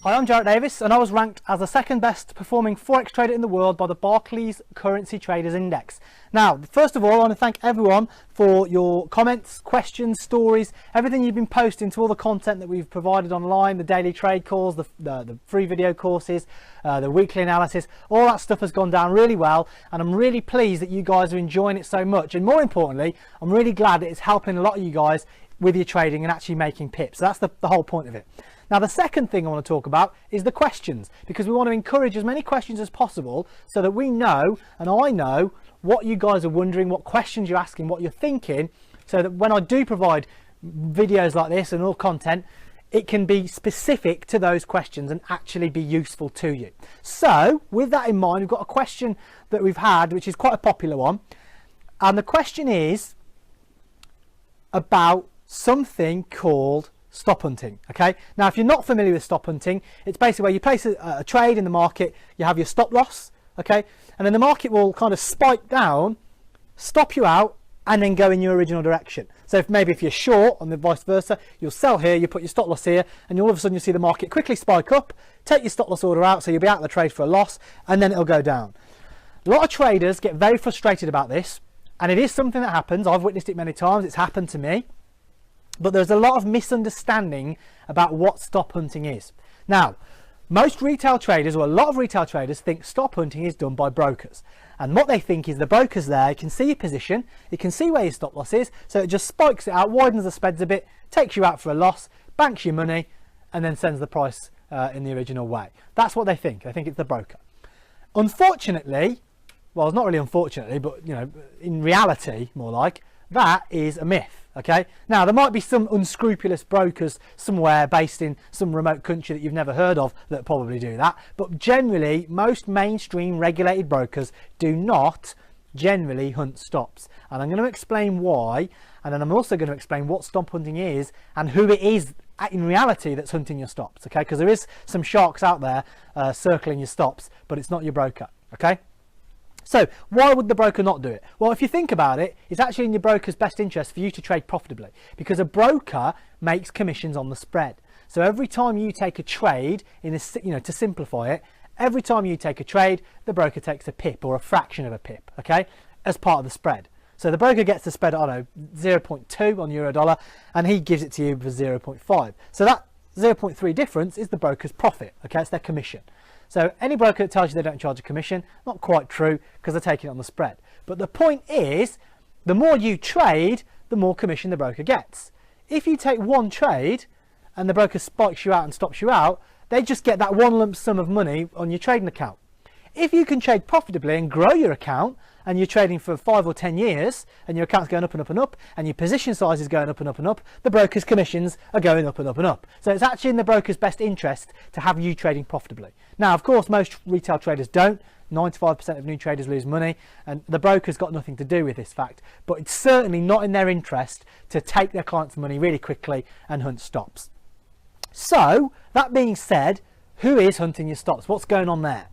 Hi, I'm Jarrett Davis, and I was ranked as the second best performing Forex trader in the world by the Barclays Currency Traders Index. Now, first of all, I want to thank everyone for your comments, questions, stories, everything you've been posting to all the content that we've provided online, the daily trade calls, the free video courses, the weekly analysis. All that stuff has gone down really well, and I'm really pleased that you guys are enjoying it so much. And more importantly, I'm really glad that it's helping a lot of you guys with your trading and actually making pips. So that's the whole point of it. Now, the second thing I want to talk about is the questions, because we want to encourage as many questions as possible so that we know, and I know, what you guys are wondering, what questions you're asking, what you're thinking, so that when I do provide videos like this and all content, it can be specific to those questions and actually be useful to you. So with that in mind, we've got a question that we've had, which is quite a popular one. And the question is about something called stop hunting. Okay, now if you're not familiar with stop hunting, it's basically where you place a trade in the market, you have your stop loss, okay, and then the market will kind of spike down, stop you out, and then go in your original direction. So if you're short and then vice versa, you'll sell here, you put your stop loss here, and all of a sudden you'll see the market quickly spike up, take your stop loss order out, so you'll be out of the trade for a loss, and then it'll go down. A lot of traders get very frustrated about this, and it is something that happens. I've witnessed it many times. It's happened to me. But there's a lot of misunderstanding about what stop hunting is. Now, most retail traders, or a lot of retail traders, think stop hunting is done by brokers. And what they think is the broker's there, you can see your position, you can see where your stop loss is, so it just spikes it out, widens the spreads a bit, takes you out for a loss, banks your money, and then sends the price in the original way. That's what they think. They think it's the broker. Unfortunately, well, it's not really unfortunately, but you know, in reality, more like, that is a myth. Okay, now there might be some unscrupulous brokers somewhere based in some remote country that you've never heard of that probably do that, but generally most mainstream regulated brokers do not generally hunt stops, and I'm going to explain why, and then I'm also going to explain what stop hunting is and who it is in reality that's hunting your stops. Okay, because there is some sharks out there circling your stops, but it's not your broker. Okay, so why would the broker not do it? Well, if you think about it, it's actually in your broker's best interest for you to trade profitably, because a broker makes commissions on the spread. So every time you take a trade, to simplify it, every time you take a trade, the broker takes a pip or a fraction of a pip, okay, as part of the spread. So the broker gets the spread, I don't know, 0.2 on euro dollar, and he gives it to you for 0.5. So that 0.3 difference is the broker's profit, okay, it's their commission. So any broker that tells you they don't charge a commission, not quite true, because they're taking it on the spread. But the point is, the more you trade, the more commission the broker gets. If you take one trade and the broker spikes you out and stops you out, they just get that one lump sum of money on your trading account. If you can trade profitably and grow your account, and you're trading for 5 or 10 years, and your account's going up and up and up, and your position size is going up and up and up, the broker's commissions are going up and up and up. So it's actually in the broker's best interest to have you trading profitably. Now, of course, most retail traders don't. 95% of new traders lose money, and the broker's got nothing to do with this fact. But it's certainly not in their interest to take their clients' money really quickly and hunt stops. So, that being said, who is hunting your stops? What's going on there?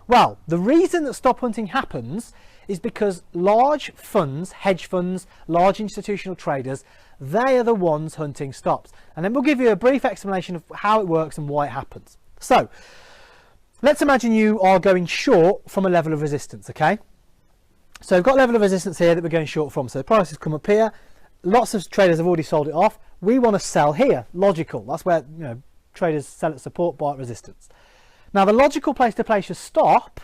Well, the reason that stop hunting happens is because large funds, hedge funds, large institutional traders, they are the ones hunting stops. And then we'll give you a brief explanation of how it works and why it happens. So, let's imagine you are going short from a level of resistance, okay? So we've got a level of resistance here that we're going short from. So the price has come up here. Lots of traders have already sold it off. We want to sell here. Logical. That's where traders sell at support, buy at resistance. Now the logical place to place your stop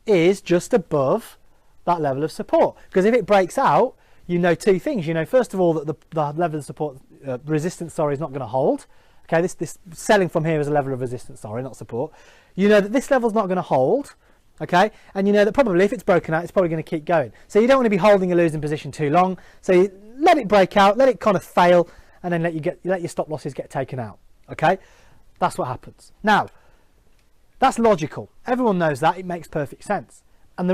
is just above that level of support, because if it breaks out, you know two things. You know, first of all, that the level of support resistance, sorry, is not going to hold. Okay, this selling from here is a level of resistance, sorry, not support. You know that this level's not going to hold, okay, and you know that probably if it's broken out, it's probably going to keep going. So you don't want to be holding a losing position too long. So you let it break out, let it kind of fail, and then let your stop losses get taken out. Okay, that's what happens. Now, that's logical. Everyone knows that. It makes perfect sense. And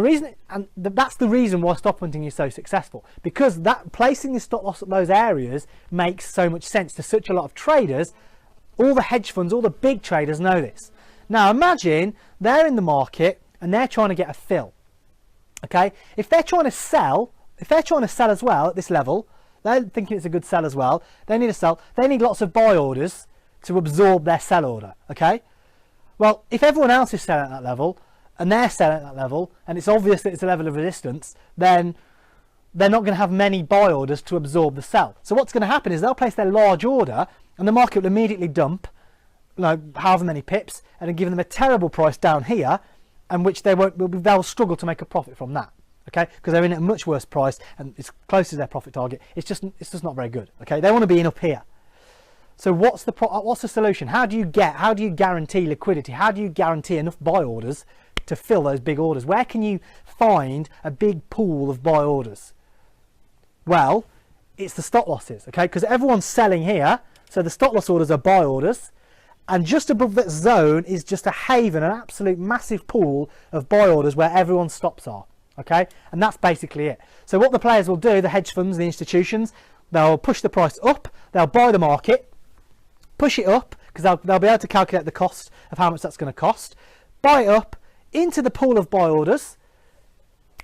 that's the reason why stop hunting is so successful, because that placing your stop loss at those areas makes so much sense to such a lot of traders. All the hedge funds, all the big traders know this. Now imagine they're in the market and they're trying to get a fill. Okay, if they're trying to sell as well at this level, they're thinking it's a good sell as well. They need to sell. They need lots of buy orders to absorb their sell order. Okay, Well, if everyone else is selling at that level and they're selling at that level and it's obvious that it's a level of resistance, then they're not going to have many buy orders to absorb the sell. So what's going to happen is they'll place their large order and the market will immediately dump, however many pips, and then give them a terrible price down here, and which they'll struggle to make a profit from that. Okay, because they're in at a much worse price and it's close to their profit target. It's just not very good. Okay, they want to be in up here. So what's the solution? How do you guarantee liquidity? How do you guarantee enough buy orders to fill those big orders? Where can you find a big pool of buy orders? Well, it's the stop losses, okay? Because everyone's selling here, so the stop loss orders are buy orders, and just above that zone is just a haven, an absolute massive pool of buy orders where everyone's stops are, okay? And that's basically it. So what the players will do, the hedge funds, the institutions, they'll push the price up, they'll buy the market, push it up, because they'll be able to calculate the cost of how much that's going to cost, buy it up into the pool of buy orders,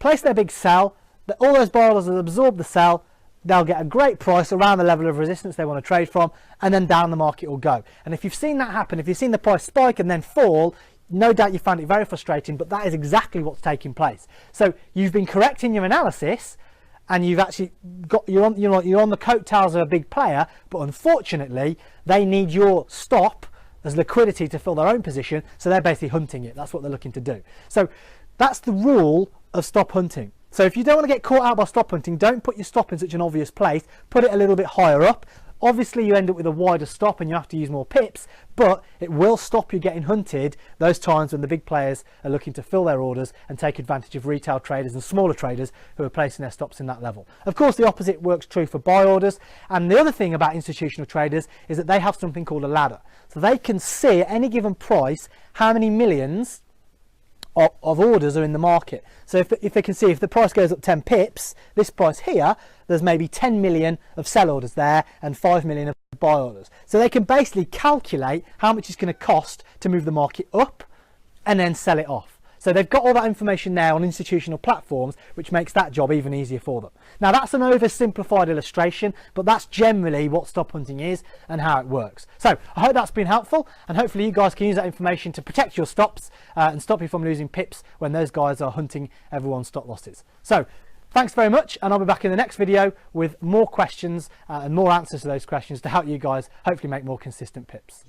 place their big sell, all those buy orders will absorb the sell, they'll get a great price around the level of resistance they want to trade from, and then down the market will go. And if you've seen that happen, if you've seen the price spike and then fall, no doubt you found it very frustrating, but that is exactly what's taking place. So you've been correct in your analysis, and you've actually you're on the coattails of a big player, but unfortunately they need your stop as liquidity to fill their own position, so they're basically hunting it. That's what they're looking to do. So that's the rule of stop hunting. So if you don't want to get caught out by stop hunting, don't put your stop in such an obvious place. Put it a little bit higher up. Obviously you end up with a wider stop and you have to use more pips, but it will stop you getting hunted those times when the big players are looking to fill their orders and take advantage of retail traders and smaller traders who are placing their stops in that level. Of course, the opposite works true for buy orders. And the other thing about institutional traders is that they have something called a ladder. So they can see at any given price how many millions of orders are in the market. So if they can see if the price goes up 10 pips, this price here, there's maybe 10 million of sell orders there and 5 million of buy orders. So they can basically calculate how much it's going to cost to move the market up and then sell it off. So they've got all that information now on institutional platforms, which makes that job even easier for them. Now that's an oversimplified illustration, but that's generally what stop hunting is and how it works. So I hope that's been helpful, and hopefully you guys can use that information to protect your stops and stop you from losing pips when those guys are hunting everyone's stop losses. So thanks very much, and I'll be back in the next video with more questions and more answers to those questions to help you guys hopefully make more consistent pips.